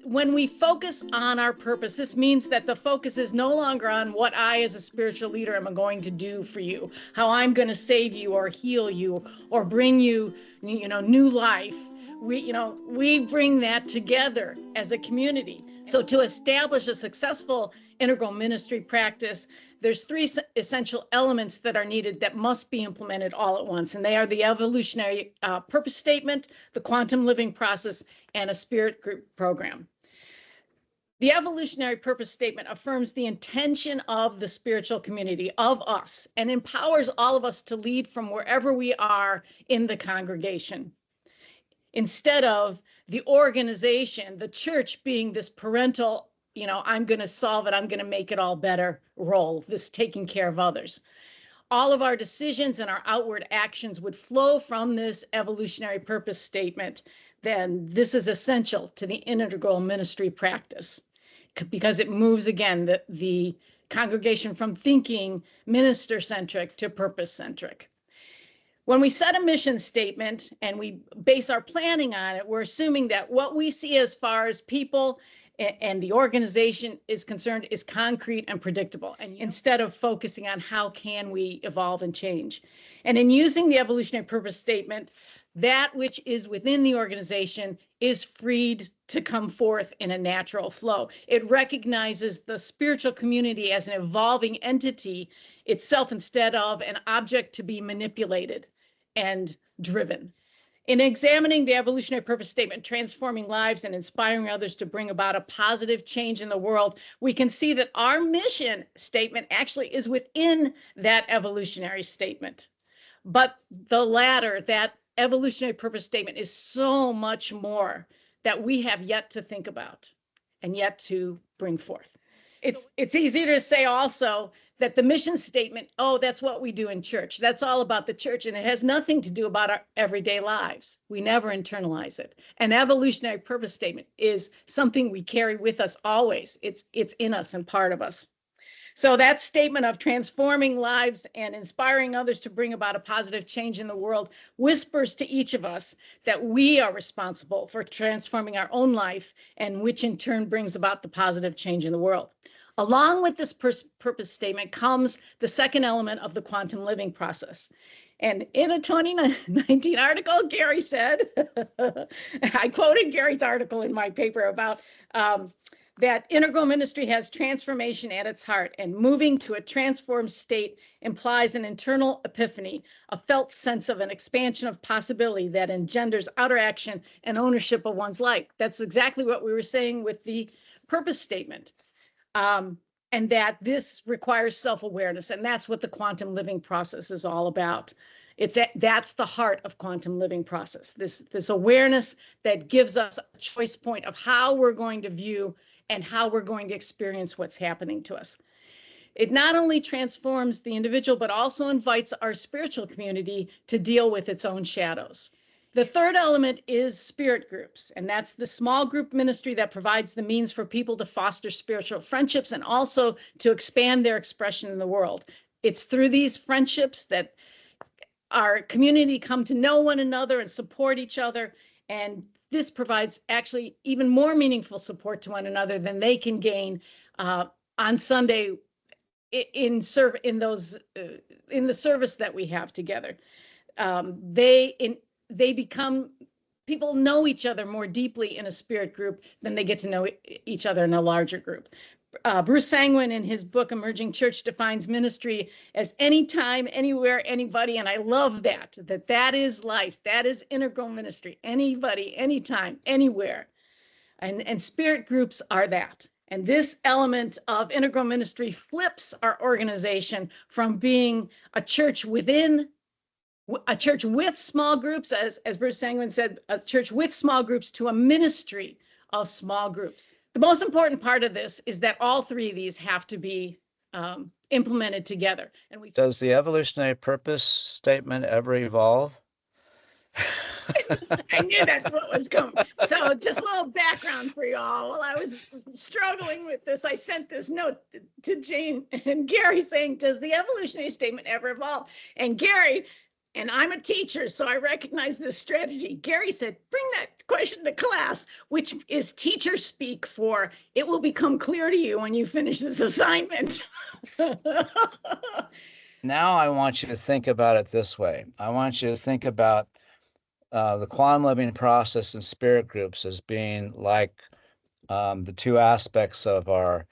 When we focus on our purpose, this means that the focus is no longer on what I as a spiritual leader am going to do for you, how I'm going to save you or heal you or bring you, new life. We bring that together as a community. So to establish a successful integral ministry practice, there's three essential elements that are needed that must be implemented all at once. And they are the evolutionary purpose statement, the quantum living process, and a spirit group program. The evolutionary purpose statement affirms the intention of the spiritual community, of us, and empowers all of us to lead from wherever we are in the congregation. Instead of the organization, the church being this parental, I'm going to solve it, I'm going to make it all better role, this taking care of others. All of our decisions and our outward actions would flow from this evolutionary purpose statement. Then this is essential to the integral ministry practice because it moves, again, the congregation from thinking minister-centric to purpose-centric. When we set a mission statement and we base our planning on it, we're assuming that what we see as far as people and the organization is concerned is concrete and predictable, and instead of focusing on how can we evolve and change. And in using the evolutionary purpose statement, that which is within the organization is freed to come forth in a natural flow. It recognizes the spiritual community as an evolving entity itself instead of an object to be manipulated and driven. In examining the evolutionary purpose statement, transforming lives and inspiring others to bring about a positive change in the world, we can see that our mission statement actually is within that evolutionary statement. But the latter, that evolutionary purpose statement, is so much more that we have yet to think about and yet to bring forth. It's easier to say also that the mission statement, that's what we do in church. That's all about the church, and it has nothing to do about our everyday lives. We never internalize it. An evolutionary purpose statement is something we carry with us always. It's in us and part of us. So that statement of transforming lives and inspiring others to bring about a positive change in the world whispers to each of us that we are responsible for transforming our own life, and which in turn brings about the positive change in the world. Along with this purpose statement comes the second element of the quantum living process. And in a 2019 article, Gary said, I quoted Gary's article in my paper about that integral ministry has transformation at its heart, and moving to a transformed state implies an internal epiphany, a felt sense of an expansion of possibility that engenders outer action and ownership of one's life. That's exactly what we were saying with the purpose statement. And that this requires self-awareness, and that's what the quantum living process is all about. That's the heart of quantum living process, this awareness that gives us a choice point of how we're going to view and how we're going to experience what's happening to us. It not only transforms the individual, but also invites our spiritual community to deal with its own shadows. The third element is spirit groups, and that's the small group ministry that provides the means for people to foster spiritual friendships and also to expand their expression in the world. It's through these friendships that our community come to know one another and support each other, and this provides actually even more meaningful support to one another than they can gain on Sunday in the service that we have together. People know each other more deeply in a spirit group than they get to know each other in a larger group. Bruce Sanguin, in his book Emerging Church, defines ministry as anytime, anywhere, anybody, and I love that is life. That is integral ministry. Anybody, anytime, anywhere. And spirit groups are that. And this element of integral ministry flips our organization from being a church with small groups, as Bruce Sanguin said, a church with small groups, to a ministry of small groups. The most important part of this is that all three of these have to be implemented together. Does the evolutionary purpose statement ever evolve? I knew that's what was coming. So just a little background for you all. While I was struggling with this, I sent this note to Jane and Gary saying, does the evolutionary statement ever evolve? And Gary And I'm a teacher, so I recognize this strategy. Gary said, bring that question to class, which is teacher speak for, it will become clear to you when you finish this assignment. Now I want you to think about it this way. I want you to think about the quantum living process and spirit groups as being like the two aspects of our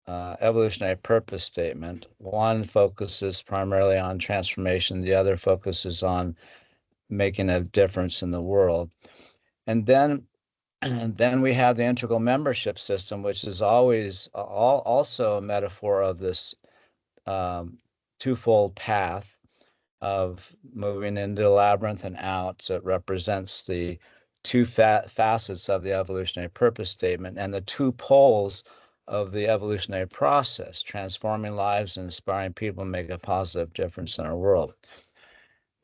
evolutionary purpose statement. One focuses primarily on transformation, the other focuses on making a difference in the world. And then we have the integral membership system, which is always also a metaphor of this twofold path of moving into the labyrinth and out. So it represents the two facets of the evolutionary purpose statement and the two poles of the evolutionary process, transforming lives and inspiring people to make a positive difference in our world.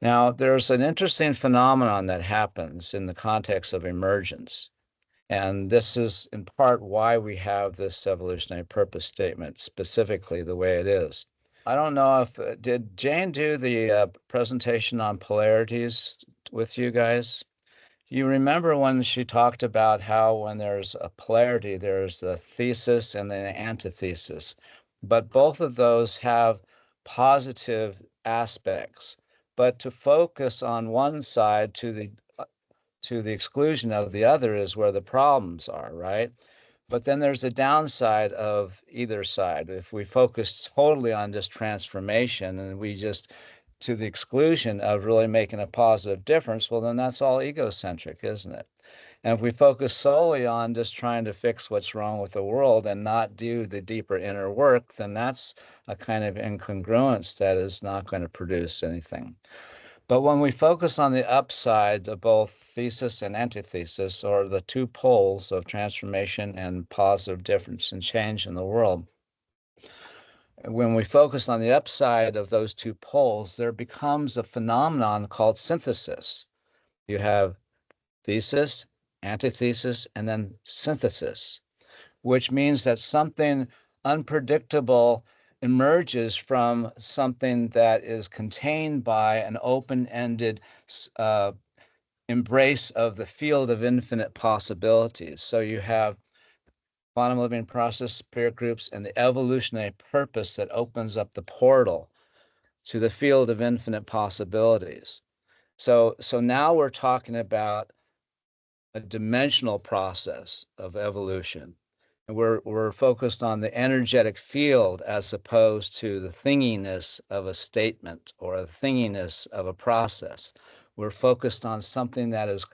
Now, there's an interesting phenomenon that happens in the context of emergence. And this is in part why we have this evolutionary purpose statement specifically the way it is. I don't know if, did Jane do the presentation on polarities with you guys? You remember when she talked about how when there's a polarity, there's the thesis and the antithesis, but both of those have positive aspects. But to focus on one side to the exclusion of the other is where the problems are, right? But then there's a downside of either side. If we focus totally on just transformation and we just to the exclusion of really making a positive difference, well, then that's all egocentric, isn't it? And if we focus solely on just trying to fix what's wrong with the world and not do the deeper inner work, then that's a kind of incongruence that is not going to produce anything. But when we focus on the upside of both thesis and antithesis, or the two poles of transformation and positive difference and change in the world, when we focus on the upside of those two poles, there becomes a phenomenon called synthesis. You have thesis, antithesis, and then synthesis, which means that something unpredictable emerges from something that is contained by an open-ended embrace of the field of infinite possibilities. So you have quantum living process, spirit groups, and the evolutionary purpose that opens up the portal to the field of infinite possibilities. So now we're talking about a dimensional process of evolution. And we're focused on the energetic field as opposed to the thinginess of a statement or the thinginess of a process. We're focused on something that is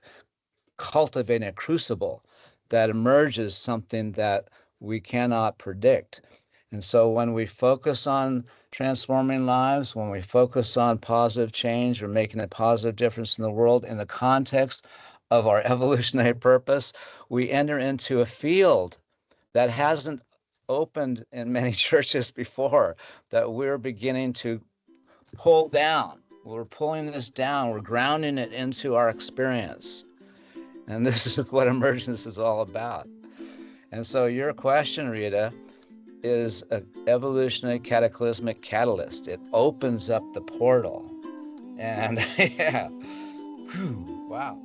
cultivating a crucible that emerges something that we cannot predict. And so when we focus on transforming lives, when we focus on positive change or making a positive difference in the world in the context of our evolutionary purpose, we enter into a field that hasn't opened in many churches before, that we're beginning to pull down. We're pulling this down. We're grounding it into our experience. And this is what emergence is all about. And so your question, Rita, is an evolutionary cataclysmic catalyst. It opens up the portal. And yeah, whew, wow.